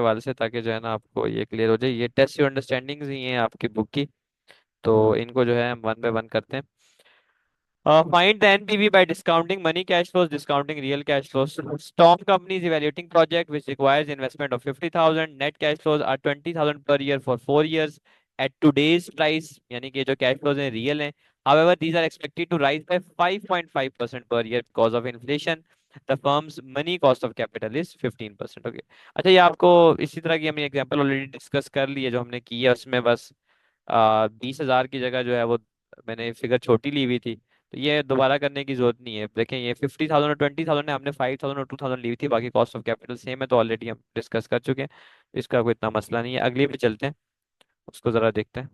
हवाले से, ताकि जो है ना आपको ये क्लियर हो जाए। ये टेस्ट योर अंडरस्टैंडिंग्स ही हैं आपकी बुक की, तो इनको जो है हम वन बाय वन करते हैं। Find the NPV by discounting money cash flows, discounting real cash flows. Stock company is evaluating project which requires investment of 50,000. Net cash flows are 20,000 per year for 4 years at today's price. यानी कि जो cash flows हैं real हैं. However, these are expected to rise by 5.5% per year because of inflation. The firm's money cost of capital is 15%. Okay. अच्छा, ये आपको इसी तरह की हमने एग्जांपल ऑलरेडी डिस्कस कर ली है जो हमने की है, उसमें बस 20,000 की जगह जो है वो मैंने फिगर छोटी ली हुई थी। तो ये दोबारा करने की जरूरत नहीं है। देखें, ये 50,000 और 20,000 है, हमने 5,000 और 2,000 ली हुई थी, बाकी कॉस्ट ऑफ कैपिटल सेम है, तो ऑलरेडी हम डिस्कस कर चुके हैं। इसका कोई इतना मसला नहीं है। अगली पे चलते हैं, उसको जरा देखते हैं।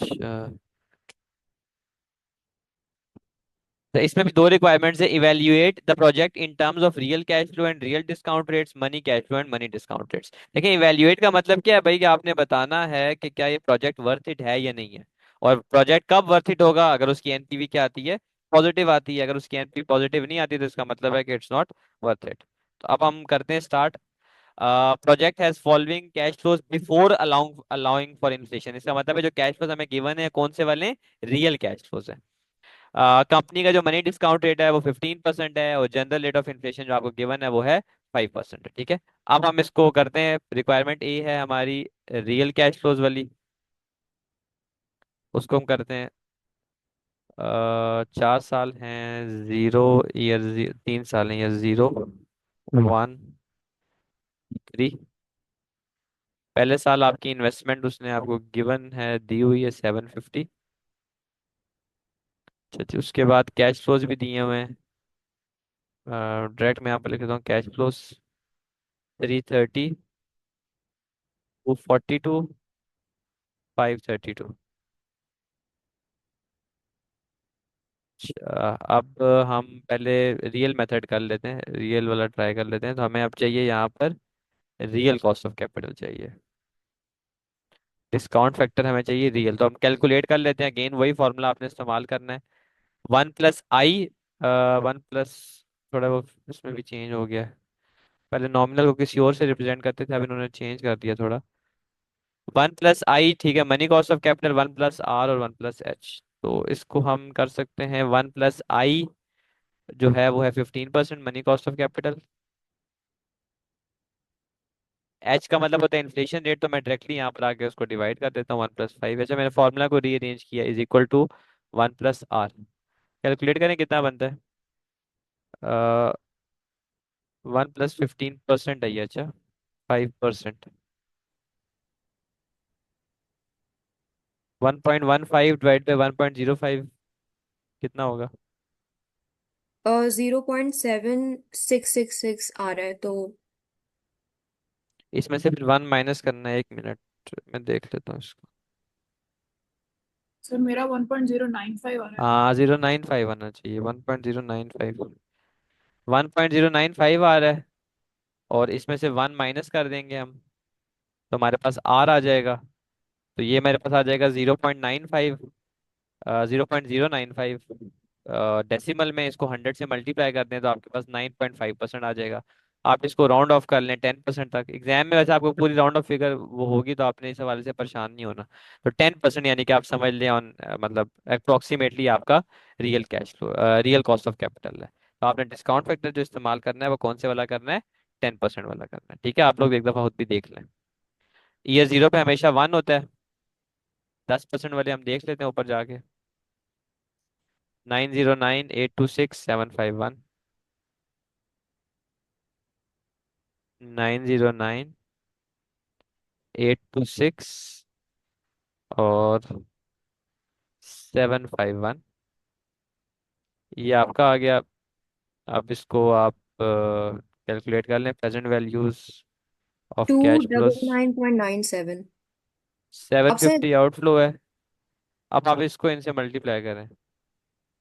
अच्छा, तो इसमें भी दो रिक्वायरमेंट्स है। Evaluate the project in terms of real cash flow and real discount rates, money cash flow and money discount rates. देखिए, इवेल्युएट का मतलब क्या है भाई, कि आपने बताना है कि क्या ये प्रोजेक्ट वर्थ इट है या नहीं है। और प्रोजेक्ट कब वर्थ इट होगा, अगर उसकी एनपीवी क्या आती है, पॉजिटिव आती है। अगर उसकी एनपीवी पॉजिटिव नहीं आती तो इसका मतलब है कि इट्स नॉट वर्थ इट। तो अब हम करते हैं start. Project has following cash flows before allowing allowing for inflation. इसका मतलब है जो कैश फ्लोज हमें गिवन है कौन से वाले, रियल कैश फ्लोज है। कंपनी का जो मनी डिस्काउंट रेट है वो 15% है, और जनरल रेट ऑफ इन्फ्लेशन जो आपको गिवन है वो है 5%। ठीक है, अब हम इसको करते हैं। रिक्वायरमेंट ए है हमारी रियल कैश फ्लोज वाली, उसको हम करते हैं। 4 साल हैं, 0 ईयर, 3 साल हैं, ईयर 0, 1, 3। पहले साल आपकी इन्वेस्टमेंट उसने आपको गिवन है, दी हुई है 750। अच्छा जी, उसके बाद कैश फ्लोज भी दिए हुए हैं। डायरेक्ट मैं यहाँ पर लिख देता हूँ, कैश फ्लोज 330, 242, 532। अच्छा, अब हम पहले रियल मेथड कर लेते हैं, रियल वाला ट्राई कर लेते हैं। तो हमें अब चाहिए यहाँ पर रियल कॉस्ट ऑफ कैपिटल चाहिए, डिस्काउंट फैक्टर हमें चाहिए रियल। तो हम कैलकुलेट कर लेते हैं, अगेन वही फॉर्मूला आपने इस्तेमाल करना है। 1 + i, 1 प्लस, थोड़ा वो इसमें भी चेंज हो गया है। पहले नॉमिनल को किसी और से रिप्रेजेंट करते थे, अब इन्होंने चेंज कर दिया थोड़ा। 1 + i, ठीक है। Money cost of capital 1 + r और 1 + h। तो इसको हम कर सकते हैं, 1 + i जो है वो है 15% money cost of capital. H का मतलब होता है इन्फ्लेशन रेट, तो मैं डायरेक्टली यहाँ पर आके उसको डिवाइड कर देता हूँ 1 + 5। अच्छा, मैंने फॉर्मूला को रीअरेंज किया, is equal to 1 + r। Calculate करें कितना बनता है। 1 + 15% है ये। अच्छा, 5%। 1.15 डिवाइड बाई 1.05 कितना होगा। 0.7666 आ रहा है तो। इसमें से फिर 1 माइनस करना है, 1 मिनट मैं देख लेता हूँ इसको। सर मेरा 1.095 आ रहा है। हाँ, 0.95 आना चाहिए, 1.095। 1.095 आ रहा है, और इसमें से 1 माइनस कर देंगे हम, तो हमारे पास आर आ जाएगा। तो ये मेरे पास आ जाएगा 0.95, 0.095। डेसिमल में इसको 100 से मल्टीप्लाई कर दें तो आपके पास 9.5% आ जाएगा। आप इसको राउंड ऑफ कर लें 10% तक। एग्जाम में वैसे आपको पूरी राउंड ऑफ फिगर वो होगी, तो आपने इस हवाले से परेशान नहीं होना। तो 10% यानी कि आप समझ लें ऑन, मतलब अप्रोक्सीमेटली आपका real cash flow, real cost of capital है। तो आपने डिस्काउंट फैक्टर जो इस्तेमाल करना है वो कौन से वाला करना है, 10% वाला करना है। ठीक है, आप लोग एक दफा खुद भी देख लें। ईयर 0 पे हमेशा 1 होता है। 10% वाले हम देख लेते हैं ऊपर जाके। 909826751, 909826751 और 751, ये आपका आ गया। अब इसको आप कैलकुलेट कर लें, present values of two cash double plus. Nine point nine seven seven अब सर। फिफ्टी आउटफ्लो है। अब आप इसको इनसे मल्टीप्लाई करें।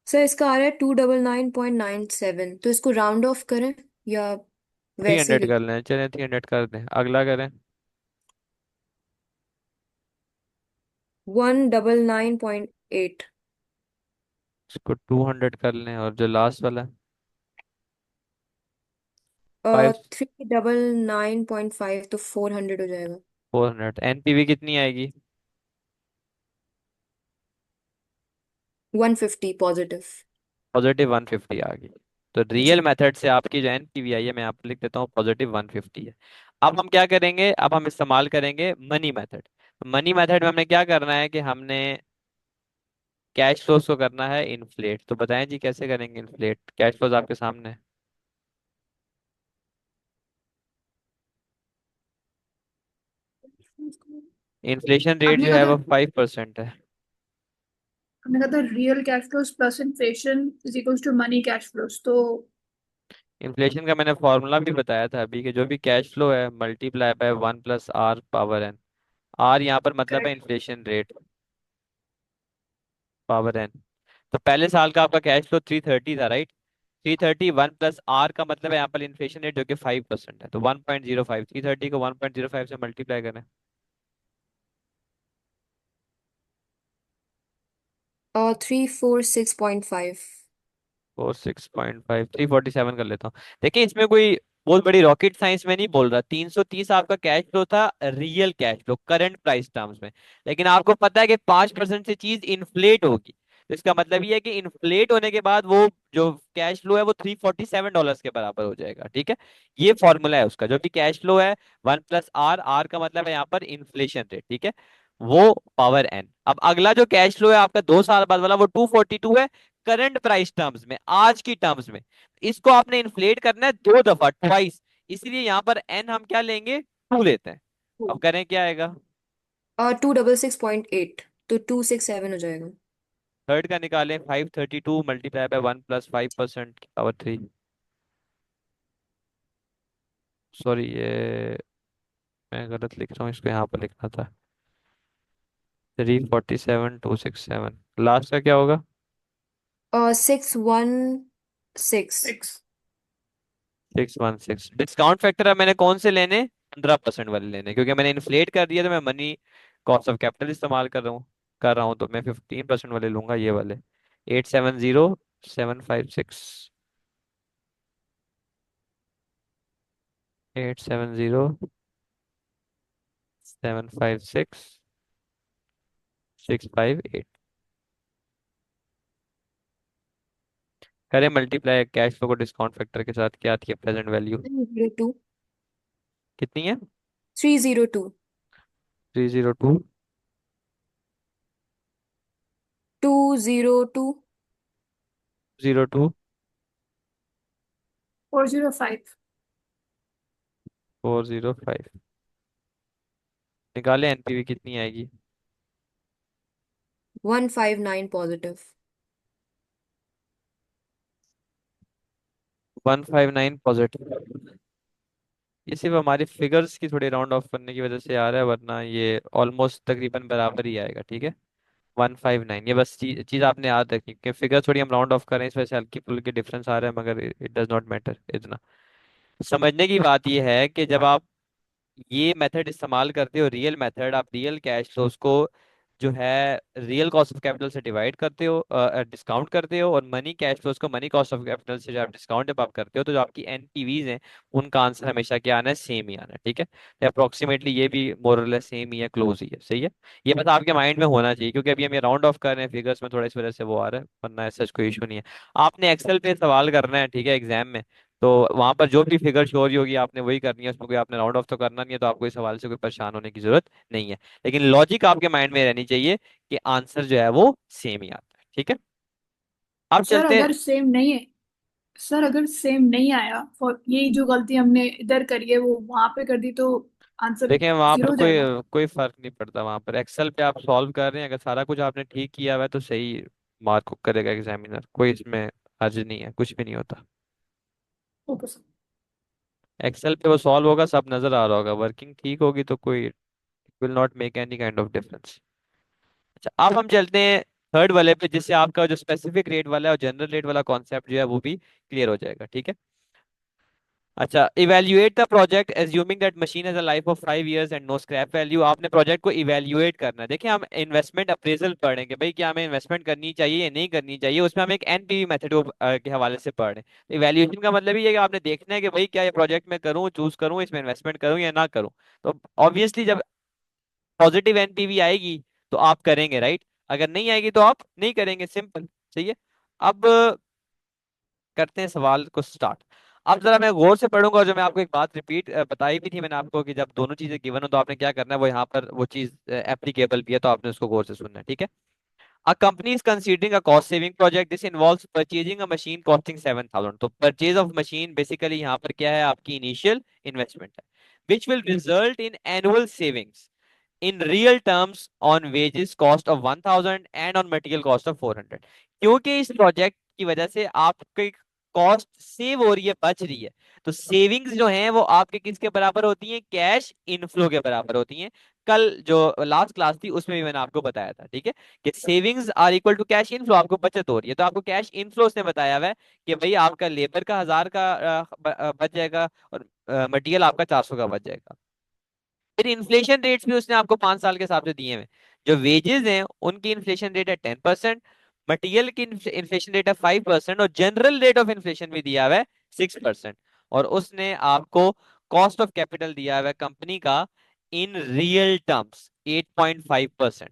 सर इसका आ रहा है 299.97, तो इसको राउंड ऑफ करें या थ्री वैसे ही हंड्रेड लिख। कर लें, चलें 300 कर दें। अगला करें। 199.8। इसको 200 कर लें, और जो लास्ट वाला है फाइव 399.5 तो 400 हो जाएगा। 400। एनपीवी कितनी आएगी? 150 पॉजिटिव। पॉजिटिव 150 आ गई। तो रियल जी। मेथड से आपकी जो एनपीवी आई है, मैं आपको लिख देता हूँ, पॉजिटिव 150 है। अब हम क्या करेंगे, अब हम इस्तेमाल करेंगे मनी मेथड। मनी मेथड में हमने क्या करना है कि हमने कैश फ्लोज को करना है इन्फ्लेट। तो बताएं जी कैसे करेंगे इन्फ्लेट? कैश फ्लोज आपके सामने है। इन्फ्लेशन रेट आपने जो कहा है था वो 5% है। आपने कहा था real cash flows plus inflation is equals to money cash flows, तो इन्फ्लेशन का मैंने फॉर्मूला भी बताया था अभी, कि जो भी कैश फ्लो है मल्टीप्लाई बाय 1 + r⁻n। आर यहाँ पर मतलब है correct. Inflation rate, power N. तो पहले साल का आपका कैश फ्लो 330 था, राइट? 330, 1 + r का मतलब है यहाँ पर इन्फ्लेशन रेट जो कि 5% है, तो 1.05। 330 को 1.05 से मल्टीप्लाई करें। 346.5। 46.5, 347 कर लेता हूँ। देखिए इसमें कोई बहुत बड़ी रॉकेट साइंस में नहीं बोल रहा। 330 आपका कैश फ्लो था, real cash flow current price terms में। लेकिन आपको पता है कि 5% से चीज इन्फ्लेट होगी, तो इसका मतलब ये है कि इन्फ्लेट होने के बाद वो जो कैश फ्लो है वो $347 के बराबर हो जाएगा। ठीक है, ये फॉर्मूला है उसका। जो भी कैश फ्लो है 1 + r, r का मतलब है यहाँ पर इन्फ्लेशन रेट, ठीक है, वो पावर एन। अब अगला जो कैश फ्लो है आपका 2 साल बाद वाला, वो 242 है करंट प्राइस टर्म्स में, आज की टर्म्स में। इसको आपने इन्फ्लेट करना है 2 दफा, ट्वाइस। इसलिए यहाँ पर एन हम क्या लेंगे, 2 लेते हैं। अब करें क्या आएगा? 266.8 तो 267 हो जाएगा। थर्ड का निकालें, 532 मल्टीप्लाई बाय 1 + 5% की पावर 3। सॉरी, ये मैं गलत लिख रहा हूँ, इसको यहाँ पर लिखना था। 347,267, लास्ट का क्या होगा? 616। 6। 616। डिस्काउंट फैक्टर अब मैंने कौन से लेने? 15% वाले लेने, क्योंकि मैंने इन्फ्लेट कर दिया तो मैं मनी कॉस्ट ऑफ कैपिटल इस्तेमाल कर रहा हूँ, तो मैं 15% वाले लूंगा, ये वाले। 870756। 870756 658। करें मल्टीप्लाई कैश फ्लो को डिस्काउंट फैक्टर के साथ, क्या आती है प्रेजेंट वैल्यू? 302। कितनी है? 302। 302। 202। 02। 405। 405। निकाले एनपीवी कितनी आएगी? 159 पॉजिटिव। 159 पॉजिटिव। ये सिर्फ हमारी फिगर्स की थोड़ी राउंड ऑफ करने की वजह से आ रहा है, वरना ये ऑलमोस्ट तकरीबन बराबर ही आएगा। ठीक है, 159। ये बस चीज आपने याद रखी कि फिगर थोड़ी हम राउंड ऑफ करें, इस वजह से हल्की फुल्की डिफरेंस आ रहा है, मगर इट डज नॉट मैटर इतना। समझने की बात यह है कि जब आप ये मेथड इस्तेमाल करते हो, रियल मेथड, आप रियल कैश फ्लोज को जो है रियल कॉस्ट ऑफ कैपिटल से डिवाइड करते हो, डिस्काउंट करते हो, और मनी कैश फ्लोज को मनी कॉस्ट ऑफ कैपिटल से जब आप डिस्काउंट जब आप करते हो, तो जो आपकी एनपीवीज हैं उनका आंसर हमेशा क्या आना है, सेम ही आना है। ठीक है, तो अप्रोक्सीमेटली ये भी मोरलेस सेम ही है, क्लोज ही है, सही है। ये बस आपके माइंड में होना चाहिए, क्योंकि अभी हम ये राउंड ऑफ कर रहे हैं फिगर्स में, थोड़ा इस वजह से वो आ रहा है, वरना ऐसा कोई इशू नहीं है। आपने एक्सेल पे सवाल करना है, ठीक है, एग्जाम में। तो वहां पर जो भी फिगर शो हो रही होगी आपने वही करनी है, उसमें कोई आपने राउंड ऑफ तो करना नहीं है, तो आपको इस सवाल से कोई परेशान होने की जरूरत नहीं है। लेकिन लॉजिक आपके माइंड में रहनी चाहिए कि आंसर जो है वो सेम ही आता है। ठीक है, अब सर चलते हैं। अगर सेम नहीं है, सर अगर सेम नहीं आया, फॉर यही जो गलती हमने इधर करी है वो वहां पे कर दी, तो आंसर देखें वहां पर 0 हो कोई जाएगा। कोई फर्क नहीं पड़ता। वहां पर एक्सेल पे आप सॉल्व कर रहे हैं, अगर सारा कुछ आपने ठीक किया हुआ है तो सही मार्क करेगा एग्जामिनर, कोई इसमें हर्ज नहीं है, कुछ भी नहीं होता। Okay sir. एक्सेल पे वो सॉल्व होगा, सब नजर आ रहा होगा, वर्किंग ठीक होगी तो कोई will not make any kind of difference. अच्छा, अब हम चलते हैं थर्ड वाले पे, जिससे आपका जो स्पेसिफिक रेट वाला है और जनरल रेट वाला कॉन्सेप्ट जो है वो भी क्लियर हो जाएगा। ठीक है, अच्छा, evaluate the project assuming that machine has a life of 5 years and no scrap value. आपने प्रोजेक्ट को इवेल्युएट करना है। देखिए हम इन्वेस्टमेंट अप्रेजल पढ़ेंगे भाई, क्या हमें इन्वेस्टमेंट करनी चाहिए या नहीं करनी चाहिए, उसमें हम एक एनपीवी मेथड के हवाले से पढ़ रहे हैं। इवेल्युएशन का मतलब ये है कि आपने देखना है कि भाई क्या ये प्रोजेक्ट में करूँ, चूज करूँ, इसमें इन्वेस्टमेंट करूँ या ना करूँ। तो ऑब्वियसली जब पॉजिटिव एनपीवी आएगी तो आप करेंगे, राइट। अगर नहीं आएगी तो आप नहीं करेंगे, सिंपल। सही है। अब करते हैं सवाल को स्टार्ट। अब जरा मैं गौर से पढ़ूंगा, और जो मैं आपको एक बात रिपीट बताई भी थी मैंने आपको कि जब दोनों चीजें गिवन हो तो आपने क्या करना है, वो यहाँ पर वो चीज एप्लीकेबल भी है, तो आपने उसको गौर से सुनना है, ठीक है। A company is considering a cost saving project. This involves purchasing a machine costing 7,000. तो purchase of machine basically यहाँ पर क्या है, आपकी initial investment है, which will result in annual savings in real terms on wages cost of 1,000 and on material cost of 400। क्योंकि इस project की वजह से आपकी कॉस्ट सेव हो रही है, बच रही है, तो सेविंग्स जो हैं वो आपके किसके बराबर होती हैं, कैश इनफ्लो के बराबर होती हैं। कल जो लास्ट क्लास थी उसमें भी मैंने आपको बताया था, ठीक है, कि savings are equal to cash inflow. आपको बचत हो रही है तो आपको कैश इनफ्लो उसने बताया हुआ है कि भाई आपका लेबर का 1,000 का बच जाएगा, और मटेरियल आपका 400 का बच जाएगा। फिर इन्फ्लेशन रेट्स भी उसने आपको 5 साल के हिसाब से दिए हैं। जो वेजेस हैं उनकी इन्फ्लेशन रेट है 10%, मटेरियल की इन्फ्लेशन रेट है 5%, और जनरल रेट ऑफ इन्फ्लेशन भी दिया हुआ है 6%। और उसने आपको कॉस्ट ऑफ कैपिटल दिया हुआ है कंपनी का इन रियल टर्म्स 8.5%।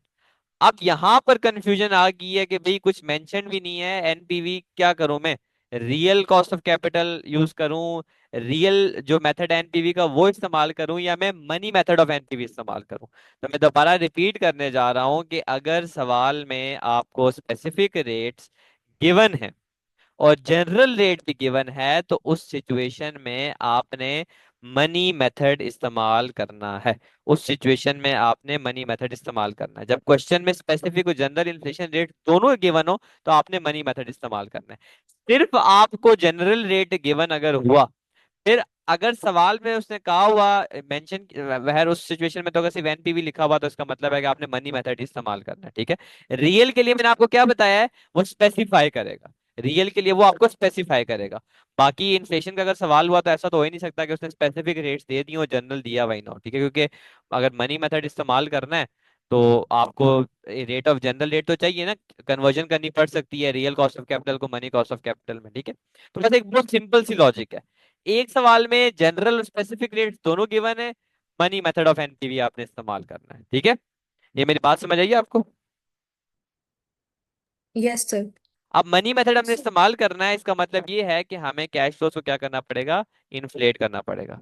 अब यहां पर कंफ्यूजन आ गई है कि भाई कुछ मेंशन भी नहीं है एनपीवी, क्या करूं मैं, real cost of capital use करूं, रियल जो मेथड एनपीवी का वो इस्तेमाल करूं, या मैं मनी मेथड ऑफ एनपीवी इस्तेमाल करूं। तो मैं दोबारा रिपीट करने जा रहा हूं कि अगर सवाल में आपको स्पेसिफिक रेट्स गिवन है और जनरल रेट भी गिवन है तो उस सिचुएशन में आपने मनी मेथड इस्तेमाल करना है। उस सिचुएशन में आपने मनी मेथड इस्तेमाल करना है। जब क्वेश्चन में स्पेसिफिक और जनरल इन्फ्लेशन रेट दोनों गिवन हो तो आपने मनी मेथड इस्तेमाल करना है। सिर्फ आपको जनरल रेट गिवन अगर हुआ, फिर अगर सवाल में उसने कहा हुआ मेंशन वह उस सिचुएशन में तो अगर सिर्फ एनपीवी लिखा हुआ तो इसका मतलब है कि आपने मनी मेथड इस्तेमाल करना है, ठीक है। रियल के लिए मैंने आपको क्या बताया है, वो स्पेसिफाई करेगा। रियल के लिए वो आपको स्पेसिफाई करेगा। बाकी इन्फ्लेशन का अगर सवाल हुआ तो ऐसा तो हो ही नहीं सकता कि उसने स्पेसिफिक रेट्स दे दिए और जनरल दिया हुआ ही ना हो, ठीक है, क्योंकि अगर मनी मेथड इस्तेमाल करना है तो आपको रेट ऑफ जनरल रेट तो चाहिए ना, कन्वर्जन करनी पड़ सकती है रियल कॉस्ट ऑफ कैपिटल को मनी कॉस्ट ऑफ कैपिटल में, ठीक है। तो बस एक बहुत सिंपल सी लॉजिक है। एक सवाल में जनरल और स्पेसिफिक रेट्स दोनों गिवन है, मनी मेथड ऑफ एनपीवी आपने इस्तेमाल करना है, ठीक है। ये मेरी बात समझ आई आपको। Yes sir. अब मनी मेथड हमने इस्तेमाल करना है, इसका मतलब ये है कि हमें कैश फ्लोस को क्या करना पड़ेगा, इन्फ्लेट करना पड़ेगा।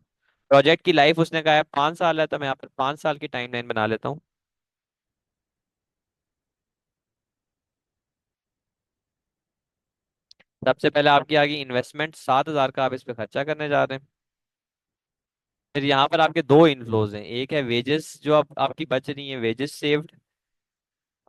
प्रोजेक्ट की लाइफ उसने कहा है 5 साल है, तो मैं यहाँ पर 5 साल की टाइमलाइन बना लेता हूँ। सबसे पहले आपकी आ गई इन्वेस्टमेंट 7,000 का, आप इस पे खर्चा करने जा रहे हैं। फिर यहाँ पर आपके दो इनफ्लोज हैं, एक है वेजेस जो आपकी बच रही है, वेजेस सेव्ड,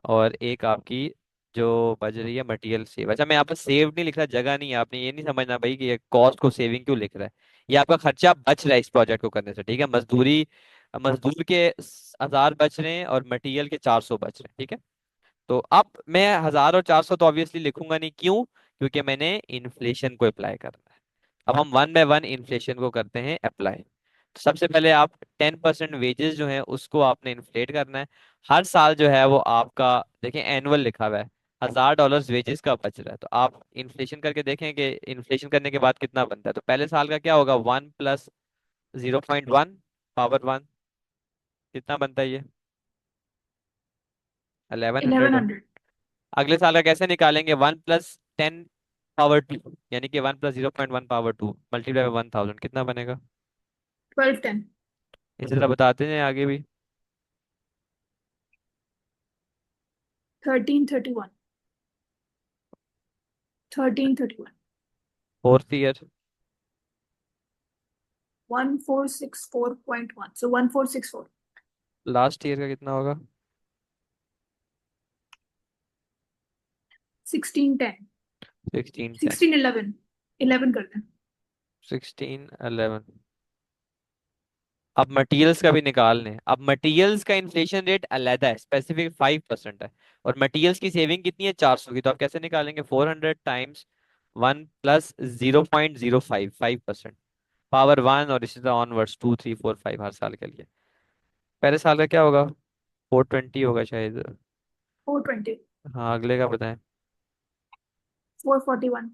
और एक आपकी जो बच रही है मटेरियल सेव। अच्छा मैं यहाँ पर सेव नहीं लिख रहा, जगह नहीं है, आपने ये नहीं समझना भाई कि ये कॉस्ट को सेविंग क्यों लिख रहा है। ये आपका खर्चा बच रहा है इस प्रोजेक्ट को करने से, ठीक है। मजदूरी, मजदूर के 1,000 बच रहे हैं और मटेरियल के 400 बच रहे हैं, ठीक है। तो अब मैं 1,000 और 400 तो ऑब्वियसली लिखूंगा नहीं, क्यों, क्योंकि मैंने इन्फ्लेशन को अप्लाई करना है। अब हम वन बाय वन इन्फ्लेशन को करते हैं अप्लाई। तो सबसे पहले आप 10% वेजेस जो है उसको आपने इन्फ्लेट करना है। हर साल जो है वो आपका, देखिए एनुअल लिखा हुआ है, $1,000 वेजेस का बच रहा है, तो आप इन्फ्लेशन करके देखें कि इन्फ्लेशन करने के बाद कितना बनता है। तो पहले साल का क्या होगा, 1 + 0.1 पावर 1, कितना बनता है ये, 1100। 1100। अगले साल का कैसे निकालेंगे, 1 + 10 पावर 2, यानी कि 1 + 0.1 पावर 2 मल्टीप्लाई बाय 1,000, कितना बनेगा। 1210। इसी तरह बताते हैं आगे भी। 1331। 1331। Fourth year, 1464.1, so 1464। Last year का कितना होगा। 1610। 1610। 1611। 11 कर दें। 1611। अब मटेरियल्स का भी निकाल लें। अब मटेरियल्स का इन्फ्लेशन रेट अलग है, स्पेसिफिक 5% है, और मटेरियल्स की सेविंग कितनी है, 400 की। तो आप कैसे निकालेंगे, 400 टाइम्स 1 + 0.05, 5%। पावर 1 और इसी तरह ऑनवर्ड्स 2 3 4 5 हर साल के लिए। पहले साल का क्या होगा? 420 होगा शायद। 420। हाँ, अगले का बताएं। 441।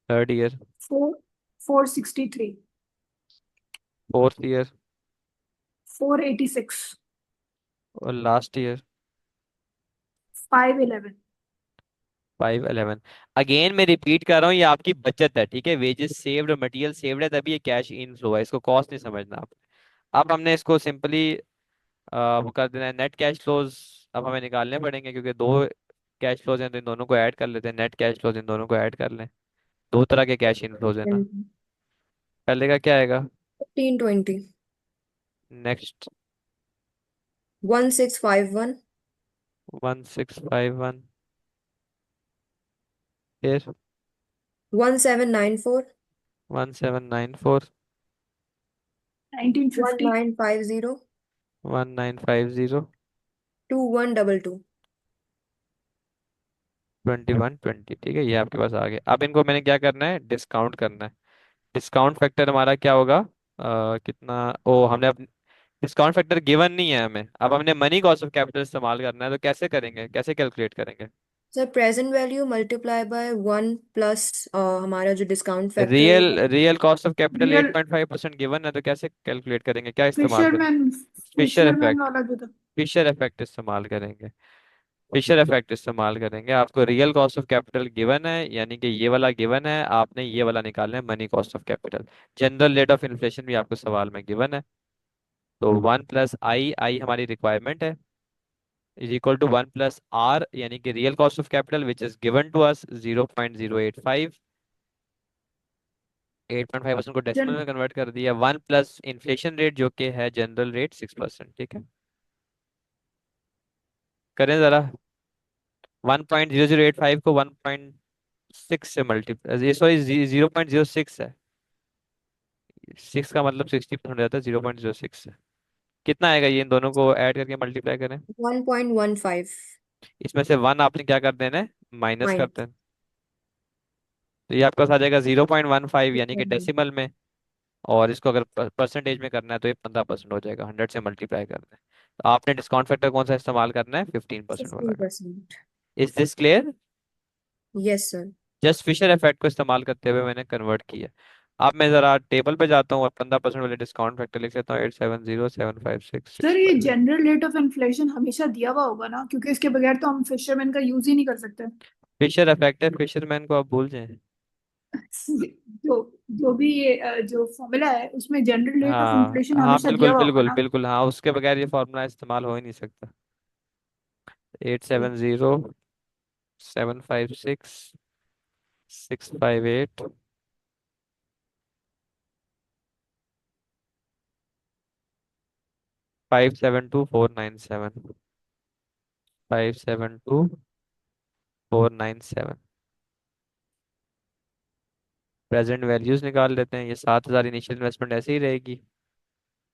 Third year. 463। Fourth year. 486। और लास्ट ईयर। 511। 511। अगेन मैं रिपीट कर रहा हूँ, ये आपकी बचत है, ठीक है? वेजेस सेव्ड और मटेरियल सेव्ड है, तभी ये कैश इनफ्लो है, इसको कॉस्ट नहीं समझना आप। अब हमने इसको सिंपली वो कर देना है नेट कैश फ्लोज। अब हमें निकालने पड़ेंगे क्योंकि दो कैश फ्लोज हैं, तो इन दोनों को ऐड कर लेते हैं। नेट कैश फ्लोज इन दोनों को ऐड कर लें। दो तरह के कैश इनफ्लोज है ना। पहले का क्या आएगा? 1520। नेक्स्ट। 1651। 1651। फिर 1794। 1794। 1950। 1950। 1950। 2122। 2120, ठीक है, ये आपके पास आ गया। अब इनको मैंने क्या करना है? डिस्काउंट करना है। डिस्काउंट फैक्टर हमारा क्या होगा? कितना? ओ, हमने अब डिस्काउंट फैक्टर गिवन नहीं है हमें, अब हमने मनी कॉस्ट ऑफ कैपिटल इस्तेमाल करना है, तो कैसे करेंगे, कैसे कैलकुलेट करेंगे? Sir present value multiply by 1 plus हमारा जो डिस्काउंट फैक्टर रियल होगा। Real cost of capital real 8.5% given है, तो कैसे कैलकुलेट करेंगे, क्या इस्तेमाल करें? Fisherman fisher fisherman effect. वाला जो था। फिशर इफेक्ट इस्तेमाल करेंगे। फिशर इफेक्ट इस्तेमाल करेंगे। आपको real cost of capital given है, यानी कि ये वाला गिवन है, आपने ये वाला निकालना है money cost of capital. General rate of inflation भी आपको सवाल में गिवन है। तो 1 + आई हमारी रिक्वायरमेंट है, इज इक्वल टू 1 + यानी कि real cost of capital which is given to us 0.085। 8.5% को डेसिमल जन में कन्वर्ट कर दिया। 1 + इन्फ्लेशन रेट जो कि है जनरल रेट 6%, ठीक है। करें जरा। 1.0085 को 1.6 से मल्टीप्लाई, ये सॉरी 0.06 है। 6 का मतलब 60% हो जाता है, 0.06 है। कितना आएगा ये, इन दोनों को ऐड करके मल्टीप्लाई करें? 1.15। इसमें से 1 आपने क्या कर देना है? माइनस कर माइनस। देना। तो ये आपके पास आ जाएगा 0.15, यानी कि डेसिमल में। और इसको अगर परसेंटेज में करना है तो ये 15% हो जाएगा, 100 से मल्टीप्लाई करना है। तो आपने डिस्काउंट फैक्टर कौन सा इस्तेमाल करना है? 15% वाला। 15%। Is this clear? Yes sir. Just Fisher effect को इस्तेमाल करते हुए मैंने कन्वर्ट किया। अब मैं जरा टेबल पे जाता हूँ और 15% वाले डिस्काउंट फैक्टर लिख लेता हूँ। 870756 सर ये 658। जनरल रेट ऑफ इन्फ्लेशन हमेशा दिया हुआ होगा ना, क्योंकि इसके बगैर तो हम फिशरमैन का यूज ही नहीं कर सकते। फिशर इफेक्ट है, फिशरमैन को आप भूल जाएं। जो जो भी ये जो फॉर्मूला है उसमें जनरल रेट ऑफ हाँ इन्फ्लेशन हाँ, हमेशा दिया बिल्कुल हुआ होगा बिल्कुल ना। बिल्कुल, हाँ, उसके बगैर ये फॉर्मूला इस्तेमाल हो ही नहीं सकता। 870756 658 572497। 572497। प्रेजेंट वैल्यूज निकाल लेते हैं। ये 7,000 इनिशियल इन्वेस्टमेंट ऐसे ही रहेगी,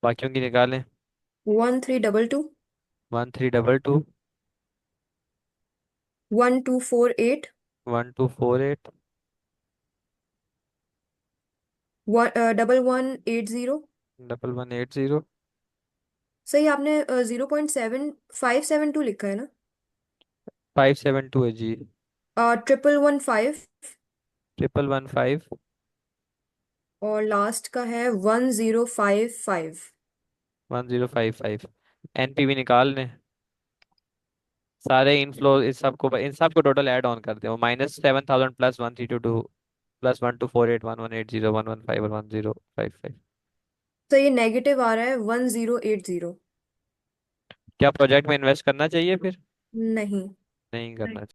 बाकियों की निकालें। 1322। 1322। 1248। 1248। 1180। 1180। सही आपने 0.7572 लिखा है ना। 572 है जी। 1115। 1115। और लास्ट का है 1055। 1055। एनपीवी निकाल लें। सारे इनफ्लो इन सब को टोटल ऐड ऑन कर दे। -7,000 +1322 +1248 1180 115 और 1055। तो ये नेगेटिव आ रहा है 1080। क्या प्रोजेक्ट में इन्वेस्ट करना चाहिए फिर? नहीं। नहीं करना चाहिए।